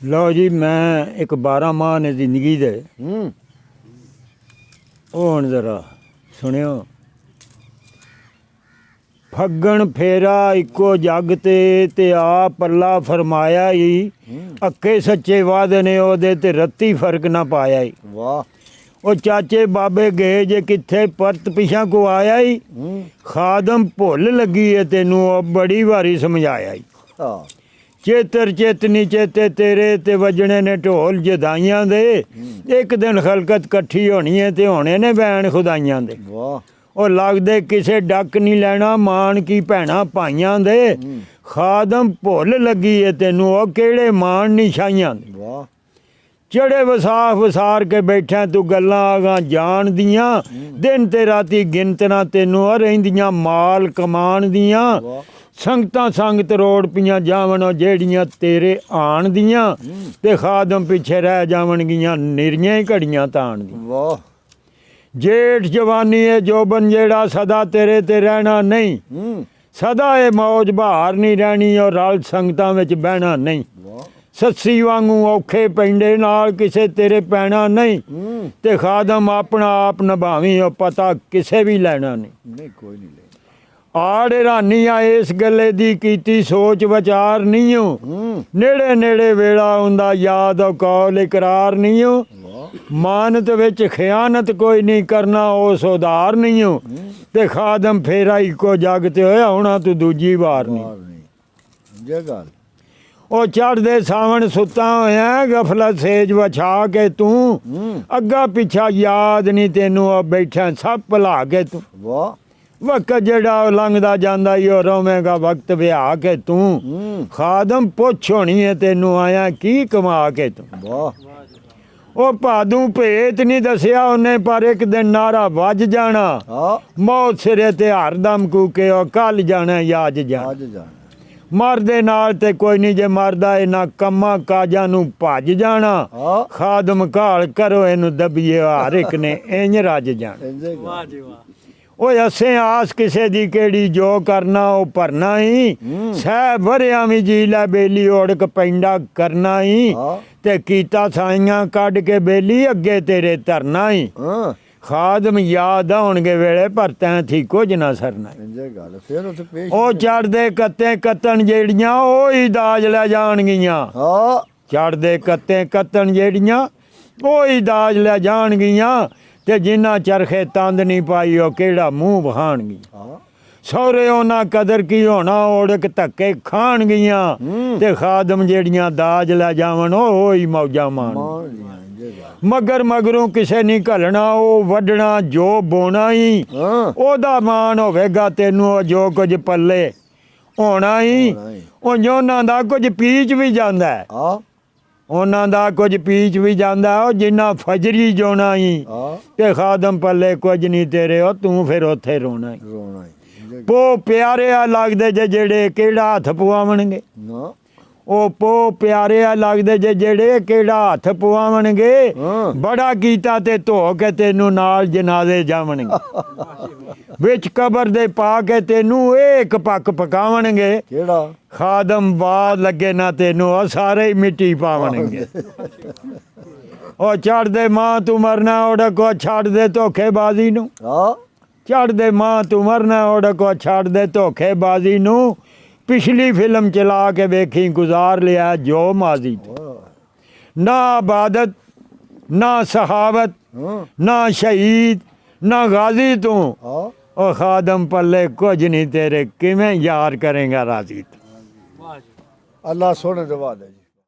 ਲਓ ਜੀ, ਮੈਂ ਇੱਕ 12 ਮਾਹ ਨੇ ਜ਼ਿੰਦਗੀ ਦੇ ਉਹ ਹੁਣ ਜ਼ਰਾ ਸੁਣਿਓ। ਫੱਗਣ ਫੇਰਾ ਇੱਕੋ ਜੱਗ ਤੇ ਆ ਪੱਲਾ ਫਰਮਾਇਆ ਈ, ਅੱਕੇ ਸੱਚੇ ਵਾਅਦੇ ਨੇ ਉਹਦੇ ਤੇ ਰੱਤੀ ਫਰਕ ਨਾ ਪਾਇਆ ਈ। ਵਾਹ। ਉਹ ਚਾਚੇ ਬਾਬੇ ਗਏ ਜੇ ਕਿੱਥੇ ਪਰਤ ਪਿਛਾਂ ਕੋ ਆਇਆ ਈ, ਖਾਦਮ ਭੁੱਲ ਲੱਗੀ ਏ ਤੈਨੂੰ ਉਹ ਬੜੀ ਵਾਰੀ ਸਮਝਾਇਆ ਈ। ਚੇਤਰ ਚੇਤਨੀ ਚੇਤੇ ਤੇਰੇ ਤੇ ਵੱਜਣੇ ਨੇ ਢੋਲ ਜਦਾਈਆਂ ਦੇ, ਇੱਕ ਦਿਨ ਖਲਕਤ ਇਕੱਠੀ ਹੋਣੀ ਹੈ ਤੇ ਹੋਣੇ ਨੇ ਬੈਣ ਖੁਦਾਈਆਂ ਦੇ। ਵਾਹ। ਉਹ ਲੱਗਦੇ ਕਿਸੇ ਡੱਕ ਨਹੀਂ ਲੈਣਾ ਮਾਣ ਕੀ ਭੈਣਾ ਭਾਈਆਂ ਦੇ, ਖਾਦਮ ਭੁੱਲ ਲੱਗੀ ਏ ਤੈਨੂੰ ਉਹ ਕਿਹੜੇ ਮਾਣ ਨਿਸ਼ਾਈਆਂ ਦੇ। ਵਾਹ। ਚੜੇ ਵਸਾਖ ਵਸਾਰ ਕੇ ਬੈਠਾ ਤੂੰ ਗੱਲਾਂ ਆਗਾਂ ਜਾਣਦੀਆਂ, ਦਿਨ ਤੇ ਰਾਤੀ ਗਿਣਤਨਾ ਤੈਨੂੰ ਰਹਿੰਦੀਆਂ ਮਾਲ ਕਮਾਣ ਦੀਆਂ। ਸੰਗਤਾਂ ਸੰਗਤ ਰੋੜ ਪੀਆਂ ਜਾਵਣ ਜਿਹੜੀਆਂ ਤੇਰੇ ਆਣ ਦੀਆਂ, ਤੇ ਖਾਦਮ ਪਿੱਛੇ ਰਹਿ ਜਾਵਣਗੀਆਂ ਨਿਰੀਆਂ ਹੀ ਘੜੀਆਂ ਤਾਣ ਦੀਆਂ। ਵਾਹ। ਜੇਠ ਜਵਾਨੀ ਏ ਜੋਬਨ ਜਿਹੜਾ ਸਦਾ ਤੇਰੇ ਤੇ ਰਹਿਣਾ ਨਹੀਂ, ਸਦਾ ਇਹ ਮੌਜ ਬਹਾਰ ਨਹੀਂ ਰਹਿਣੀ ਔਰ ਰਲ ਸੰਗਤਾਂ ਵਿੱਚ ਬਹਿਣਾ ਨਹੀਂ। ਸੱਸੀ ਵਾਂਗੂ ਔਖੇ ਪੈਂਦੇ ਨਾਲ ਕਿਸੇ ਤੇਰੇ ਪੈਣਾ ਨਹੀਂ, ਤੇ ਖਾਦਮ ਆਪਣਾ ਆਪ ਨਿਭਾਵੀਂ ਉਹ ਪਤਾ ਕਿਸੇ ਵੀ ਲੈਣਾ ਨਹੀਂ। ਕੋਈ ਨਹੀਂ ਲੈਣਾ। ਆੜ ਹੈਰਾਨੀ ਆ ਇਸ ਗੱਲੇ ਦੀ ਕੀਤੀ ਸੋਚ ਵਿਚਾਰ ਨਹੀਂ ਓ, ਨੇੜੇ ਨੇੜੇ ਵੇਲਾ ਹੁੰਦਾ ਯਾਦ ਕੌਲ ਇਕਰਾਰ ਨਹੀਂ ਓ, ਮਾਨਤ ਵਿੱਚ ਖਿਆਨਤ ਕੋਈ ਨਹੀਂ ਕਰਨਾ ਉਸ ਉਧਾਰ ਨਹੀਂ ਓ, ਤੇ ਖਾਦਮ ਫੇਰਾ ਇੱਕੋ ਜੱਗ ਤੇ ਹੋਇਆ ਹੋਣਾ ਤੂੰ ਦੂਜੀ ਵਾਰ ਨਹੀਂ। ਜੇ ਗੱਲ ਉਹ ਚੜ੍ਹਦੇ ਸਾਵਣ ਸੁੱਤਾ ਹੋਇਆ ਗਫਲਤ ਸੇਜ ਵਛਾ ਕੇ ਤੂੰ, ਅੱਗਾ ਪਿੱਛਾ ਯਾਦ ਨਹੀਂ ਤੈਨੂੰ ਉਹ ਬੈਠਾ ਸਭ ਭੁਲਾ ਕੇ ਤੂੰ। ਵਾਹ। ਵਕਤ ਜਿਹੜਾ ਉਹ ਲੰਘਦਾ ਜਾਂਦਾ ਈ ਉਹ ਰੋਵੇਂਗਾ ਵਕਤ ਵਿਆਹ ਕੇ ਤੂੰ, ਖਾਦਮ ਪੁੱਛ ਹੋਣੀ ਹੈ ਤੈਨੂੰ ਆਇਆ ਕੀ ਕਮਾ ਕੇ ਤੂੰ। ਵਾਹ। ਉਹ ਭਾਦੂ ਭੇਤ ਨਹੀਂ ਦੱਸਿਆ ਉਹਨੇ ਪਰ ਇੱਕ ਦਿਨ ਨਾਰਾ ਵੱਜ ਜਾਣਾ, ਮੌਤ ਸਿਰੇ ਤੇ ਹਰਦਮ ਕੂਕੇ ਉਹ ਕੱਲ ਜਾਣਾ ਯਾਜ ਜਾਣਾ। ਮਰਦੇ ਨਾਲ ਤੇ ਕੋਈ ਨਹੀਂ ਜੇ ਮਰਦਾ ਇਹਨਾਂ ਕੰਮਾਂ ਕਾਜਾਂ ਨੂੰ ਭੱਜ ਜਾਣਾ, ਖਾਦਮ ਘਾਲ ਕਰੋ ਇਹਨੂੰ ਦਬੀਏ ਹਰ ਇੱਕ ਨੇ ਇੰਜ ਰੱਜ ਜਾਣਾ। ਵਾਹ ਜੀ ਵਾਹ। ਓਏ ਅਸੇ ਆਸ ਕਿਸੇ ਦੀ ਕਿਹੜੀ ਜੋ ਕਰਨਾ ਉਹ ਭਰਨਾ ਹੀ, ਸਹਿ ਵਰਿਆਂ ਵੀ ਜੀ ਲੈ ਬੇਲੀ ਓੜਕ ਪੈਂਦਾ ਕਰਨਾ ਹੀ, ਤੇ ਕੀਤਾ ਸਾਈਆਂ ਕੱਢ ਕੇ ਬੇਲੀ ਅੱਗੇ ਤੇਰੇ ਧਰਨਾ ਹੀ। ਖਾਦਮ ਯਾਦ ਆਉਣਗੇ ਵੇਲੇ ਪਰ ਤੈਂ ਥੀ ਕੁਝ ਨਾ ਸਰਨਾ। ਉਹ ਚੜਦੇ ਕੱਤੇ ਕੱਤਣ ਜਿਹੜੀਆਂ ਉਹ ਹੀ ਦਾਜ ਲੈ ਜਾਣਗੀਆਂ, ਚੜਦੇ ਕੱਤੇ ਕੱਤਣ ਜਿਹੜੀਆਂ ਉਹ ਹੀ ਦਾਜ ਲੈ ਜਾਣਗੀਆਂ, ਤੇ ਜਿੰਨਾ ਚਰਖੇ ਤੰਦ ਨਹੀਂ ਪਾਈ ਉਹ ਕਿਹੜਾ ਮੂੰਹ ਵਹਾਣਗੀ। ਸਹੁਰੇ ਉਹਨਾਂ ਕਦਰ ਕੀ ਹੋਣਾ ਓੜਕ ਧੱਕੇ ਖਾਣਗੀਆਂ, ਤੇ ਖਾਦਮ ਜਿਹੜੀਆਂ ਦਾਜ ਲੈ ਜਾਵਣ ਉਹ ਹੀ ਮੌਜਾਂ ਮਾਣ। ਮਗਰ ਮਗਰੋਂ ਕਿਸੇ ਨਹੀਂ ਘਲਣਾ ਉਹ ਵੱਢਣਾ ਜੋ ਬੋਣਾ ਹੀ, ਉਹਦਾ ਮਾਣ ਹੋਵੇਗਾ ਤੈਨੂੰ ਜੋ ਕੁਝ ਪੱਲੇ ਹੋਣਾ ਹੀ। ਉਹ ਉਹਨਾਂ ਦਾ ਕੁਝ ਪੀਚ ਵੀ ਜਾਂਦਾ ਹੈ, ਉਹਨਾਂ ਦਾ ਕੁਝ ਪੀਚ ਵੀ ਜਾਂਦਾ ਉਹ ਜਿੰਨਾ ਫਜਰੀ ਜੋਣਾ ਹੀ, ਤੇ ਖਾਦਮ ਪੱਲੇ ਕੁਝ ਨਹੀਂ ਤੇਰੇ ਉਹ ਤੂੰ ਫਿਰ ਉੱਥੇ ਰੋਣਾ ਹੀ। ਪੋ ਪਿਆਰੇ ਆ ਲੱਗਦੇ ਜੇ ਜਿਹੜੇ ਕਿਹੜਾ ਹੱਥ ਪਵਾਵਣਗੇ, ਉਹ ਪੋ ਪਿਆਰੇ ਆ ਲੱਗਦੇ ਜੇ ਜਿਹੜੇ ਕਿਹੜਾ ਹੱਥ ਪਵਾਵਣਗੇ, ਬੜਾ ਕੀਤਾ ਤੇ ਧੋ ਕੇ ਤੈਨੂੰ ਨਾਲ ਜਨਾਜ਼ੇ ਜਾਵਣਗੇ, ਵਿੱਚ ਕਬਰ ਦੇ ਪਾ ਕੇ ਤੈਨੂੰ ਇਹ ਇੱਕ ਪੱਕ ਪਕਾਵਣਗੇ, ਖਾਦਮ ਬਾਦ ਲੱਗੇ ਨਾ ਤੈਨੂੰ ਉਹ ਸਾਰੇ ਹੀ ਮਿੱਟੀ ਪਾਵਣਗੇ। ਉਹ ਚੜ੍ਹਦੇ ਮਾਂ ਤੂੰ ਮਰਨਾ ਉਹਦਾ ਕੋ ਛੱਡ ਦੇ ਧੋਖੇਬਾਜ਼ੀ ਨੂੰ, ਚੜ੍ਹਦੇ ਮਾਂ ਤੂੰ ਮਰਨਾ ਉਹਦਾ ਕੋ ਛੱਡ ਦੇ ਧੋਖੇਬਾਜ਼ੀ ਨੂੰ, ਪਿਛਲੀ ਫਿਲਮ ਚਲਾ ਕੇ ਵੇਖੀ ਗੁਜ਼ਾਰ ਲਿਆ ਜੋ ਮਾਜ਼ੀ। ਨਾ ਇਬਾਦਤ ਨਾ ਸਹਾਵਤ ਨਾ ਸ਼ਹੀਦ ਨਾ ਗਾਜ਼ੀ ਤੂੰ, ਉਹ ਖਾਦਮ ਪੱਲੇ ਕੁਝ ਨਹੀਂ ਤੇਰੇ ਕਿਵੇਂ ਯਾਰ ਕਰੇਗਾ ਰਾਜ਼ੀ ਤੂੰ। ਅੱਲਾ ਸੋਹਣੇ ਦਵਾ ਦੇ ਜੀ।